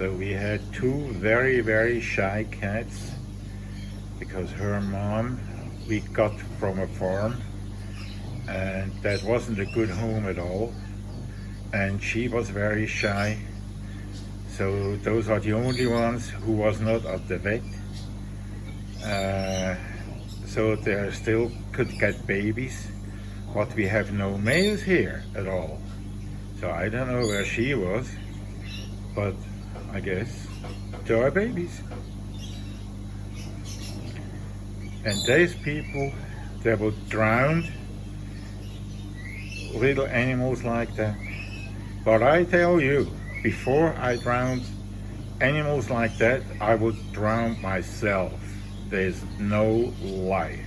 So we had two very, very shy cats because her mom we got from a farm, and that wasn't a good home at all. And she was very shy. So those are the only ones who was not at the vet. So they still could get babies, but we have no males here at all. So I don't know where she was, but I guess there are babies. And these people, they would drown little animals like that. But I tell you, before I drowned animals like that, I would drown myself. There's no lie.